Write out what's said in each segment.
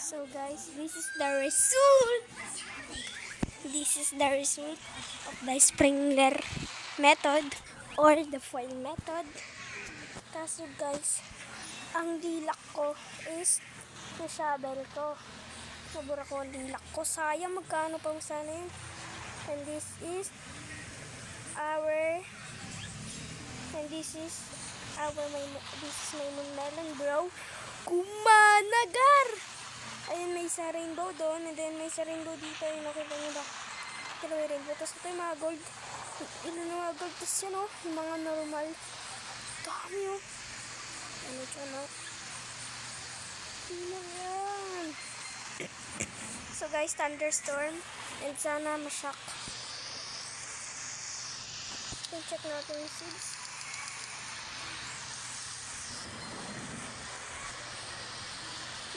So guys, this is the result. This is the result of the sprinkler method or the foil method. Kaso guys, ang dilak ko is na-shovel ko. Nabura ko ang dilak ko. Sayang, magkano pa sana yun. And this is our my melon, bro. Kumanagar! Ayun, may isa rainbow doon. And then may isa rainbow dito. Yung nakita nyo ba? Dalawa rainbow. Tapos ito yung mga gold. Ilan yung mga gold. Tapos yan o. Yung mga normal. Dami o. Ano dyan o? Ilang yan. So guys, thunderstorm. And sana mashock. Check natin yung seeds.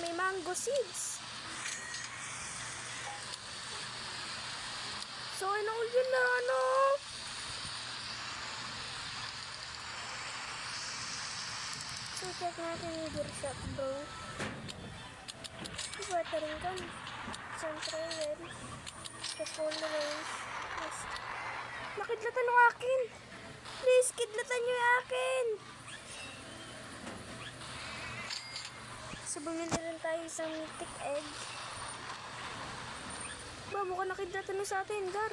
May mango seeds. So, ano yun na ano? So, check natin yung gear shop, bro. Watering gun. Siyempre, well. The full range. Nakidlatan ng akin. Please, kidlatan nyo yung akin. So, bumili rin tayo isang mythic egg. Ba, mukhang nakidlatan na sa atin, Gar.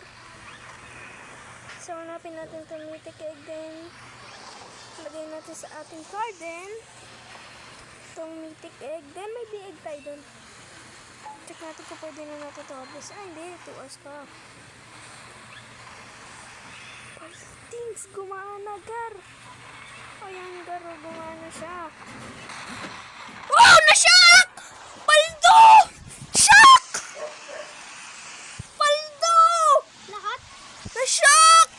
So, hanapin natin itong mythic egg din. Lagay natin sa ating garden. Itong mythic egg. Then, may big egg tayo dun. Check natin kung pwede na natin ito harvest. Ah, hindi. 2 hours pa. Things, gumana, Gar. Ayan, Gar, gumana siya. Wow! Na-shock! Paldo! Shock! Paldo! Lahat? Na-shock!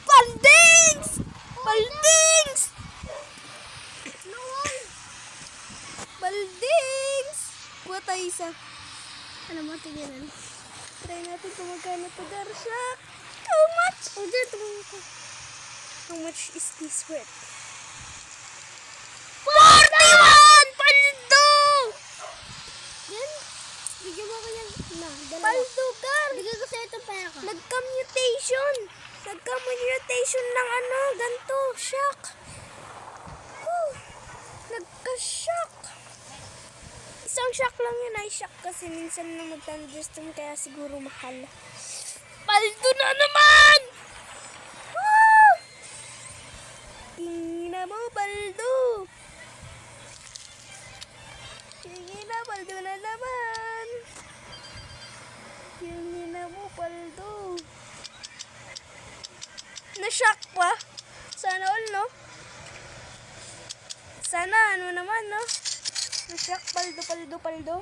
Paldings! Paldings! Nawal! Paldings! Buwa tayo isa. Ano mo, tingnan. Try natin kung magkano ito, Gar. Shock! How much? How much is this worth? 41! Paldo! Yan. Bigyan mo ko yan. Paldo, Gar. Bigyan ko sa'yo itong pera ko. Nagka-mutation. Nagka-mutation ng ano, ganito. Shock. Nagka-shock. Isang shock lang yun ay shock kasi minsan na mag-thunderstorm kaya siguro mahal. Paldo na naman! Woo! Tingnan mo, paldo! Tingnan, paldo na naman! Tingnan mo, paldo! Na-shock pa! Sana all, no? Sana, ano naman, no? Na-shock, paldo, paldo, paldo.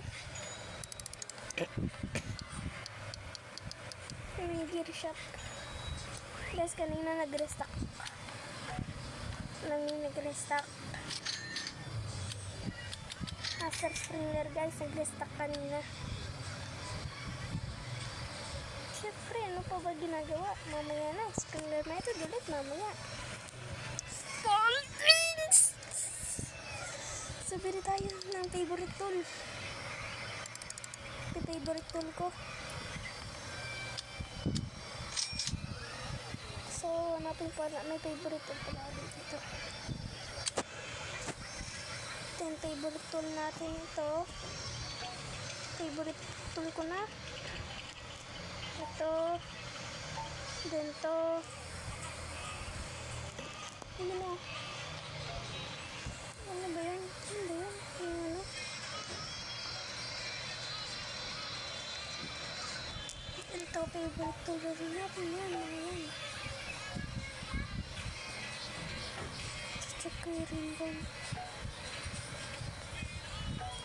May gear shop. Guys, kanina nag-restock. Nag-restock. After sprinkler, guys, nag-restock kanina. Siyempre, ano pa ba ginagawa? Mamaya na. Sprinkler method ulit, mamaya. Scaldings! Sabi tayo ng favorite tool. Ito favorite tool ko. So, hanapin pa na may favorite tool pala dito. Ito yung favorite tool natin ito. Favorite tool ko na. Ito. Then to. Ano na? Ano ba yan? Ano ba yan? Yung ano? Ito, favorite tool rin natin yan. Ano yan? Check ko yung rainbow.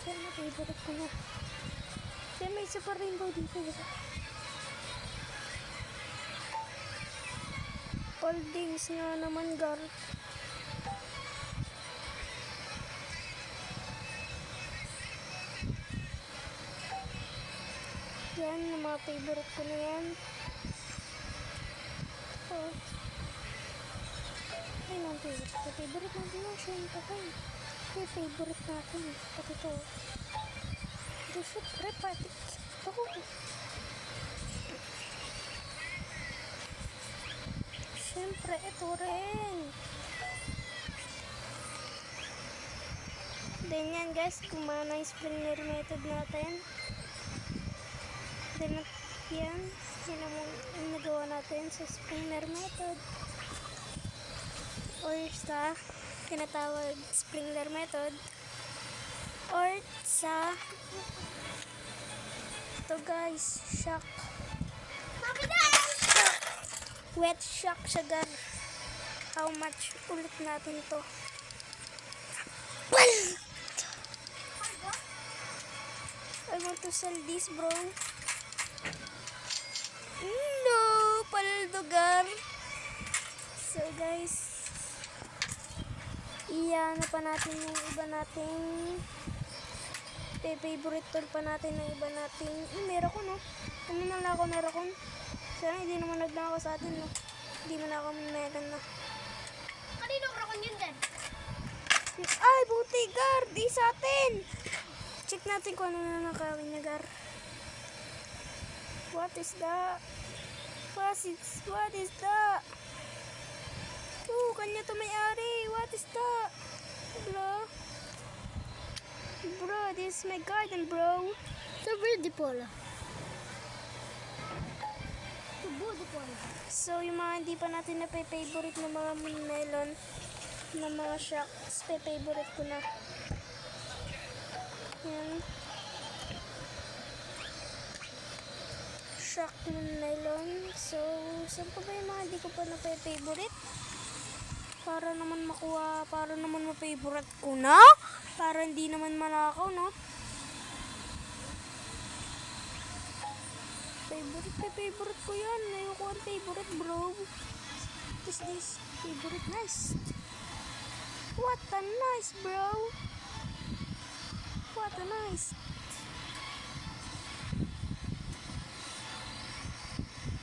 Diyan na, favorite ko na. Diyan, may isa pa rainbow dito, diba? Holdings nga naman, Gar. Yan, yung mga favorite ko na yan. Oh. Ay, mga favorite ko. Favorite natin na siya yung kakay. yung favorite natin. Pati ito. Ito syempre, pati ito. Syempre, ito rin. Then yan guys, kumana yung Springer method natin. Then yan ang nagawa natin sa Springer method. Or sa tinatawag Springer method. Or sa ito guys, shock. Wet shock sugar. How much ulit natin to? I want to sell this, bro. No, paldugar. So guys, iyan na pa natin yung iba nating favorite tool pa natin ng iba nating meron ko, no? Ano nang ako meron ko? Sana hindi naman nagnakaw sa atin, no? Hindi mo na ako meron, no? Kanino rakon yun din? Ay, buti, Gar! Di sa atin! Check natin kung ano na nakawin niya, Gar. What is that? What is that? Oh, kanya to may-ari. What is that? Bro? Bro, this is my garden, bro. Sa verde polo. Sa verde polo. So, yung mga hindi pa natin na favorite na mga melon, na mga shocks, favorite ko na. Yan. Shock nylon. So, saan pa ba yung mga hindi ko pa na favorite? Para naman makuha, para naman ma-favorite ko na. Para hindi naman manakaw, no? Favorite ko yan. Ayoko ang favorite, bro. What is this? Favorite nice. What a nice, bro. What a nice.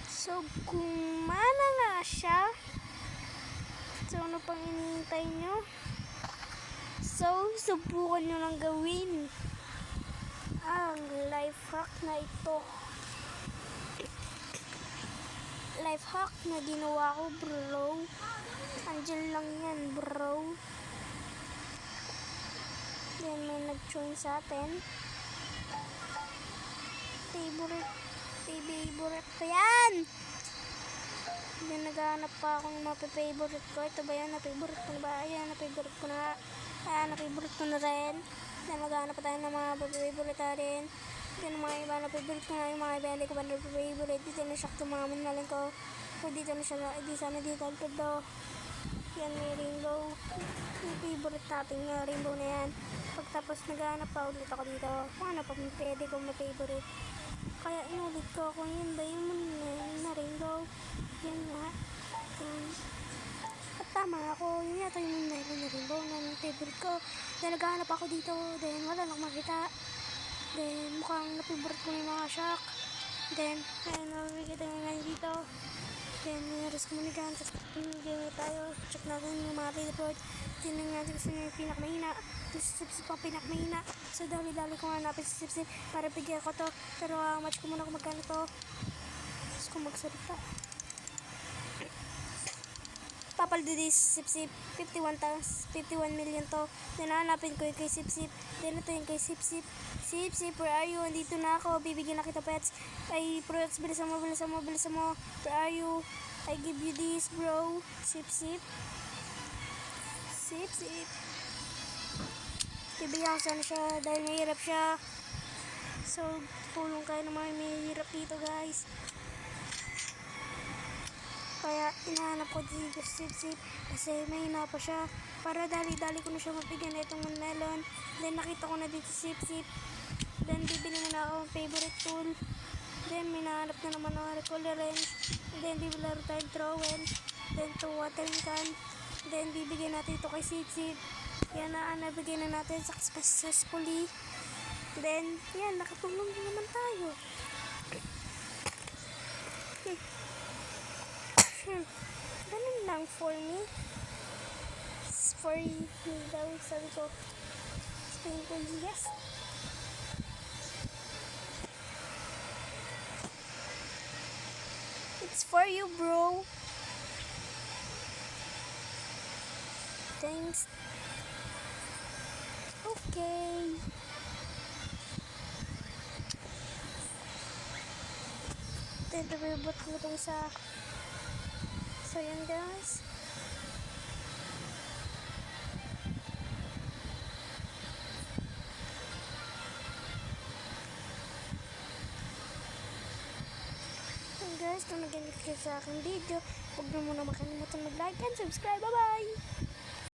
So, gumana nga siya. So, ano pang hinihintay nyo? So, subukan nyo lang gawin ang life hack na ito. Life hack na ginawa ko, bro. Andyan lang yan, bro. Yan, may nag-join sa atin. Favorite ko yan! Yan, naghahanap pa akong mape-favorite ko. Ito ba yan? Na-favorite ko na ba? Ayan, na-favorite ko na. Ayan, na-favorite ko na rin. Yan, naghahanap pa tayo ng mga favorite na rin. Yan, mga iba na-favorite ko na. Yung mga iba hindi ko ba na-favorite. Dito na shock yung mga manaling ko. O dito na siya. Di sana dito. Pero, yan, may rainbow. Yung favorite natin yung rainbow na yan. Pagtapos naghahanap pa ulit ako dito. Kung ano pa pwede kong ma-favorite. Kaya inulit ko kung yun ba yung na rainbow. Yan nga. At tama ako. Yun yata yung na rainbow na favorite ko. Then naghahanap ako dito. Then wala lang makita. Then mukhang na-favorite ko yung mga shock. Then ayun, nakikita nga ngayon dito. Then mayroon komunikan. Tapos game tayo. Check natin yung mga report. Tingnan natin kung sino yung pinakamahina. Sip-sip ang pinakamahina. So dali-dali ko hanapin si Sip-sip para bigyan ko to. Pero match ko muna kung magkano to. Tapos kung magsalita. Papaldo this Sip-sip. 51 million to. Then hanapin ko yung kay Sip-sip. Then ito yung kay Sip-sip. Sip-sip, where are you? Andito na ako. Bibigyan na kita pets. Ay, pets, bilisan mo. Where are you? I give you this, bro. Sip-sip. Sip-sip. Bibigyan ko sana siya dahil mahirap siya. So, tulong kayo ng mga mahirap dito, guys. Kaya, inahanap ko dito si Sip-sip kasi mahina pa siya. Para dali-dali ko na siya mabigyan na itong melon. Then, nakita ko na dito si Sip-sip. Then, bibili mo na ako ang favorite tool. Then, may nahanap na naman ako color wrench. Then, bibili tayo trowel. Then, to watering can. Then, bibigyan natin ito kay Sip-sip. Yan na, nabigay na natin successfully. Then, yan, nakatulong din naman tayo. Ganun lang for me. For you daw, sabi ko. sprinkles, yes. It's for you, bro. Thanks. Okay. Tintabibot ko itong sa... So, yan guys. Guys, kung nag-enjoy kayo sa aking video, huwag na muna makalimutan mag-like and subscribe. Bye-bye!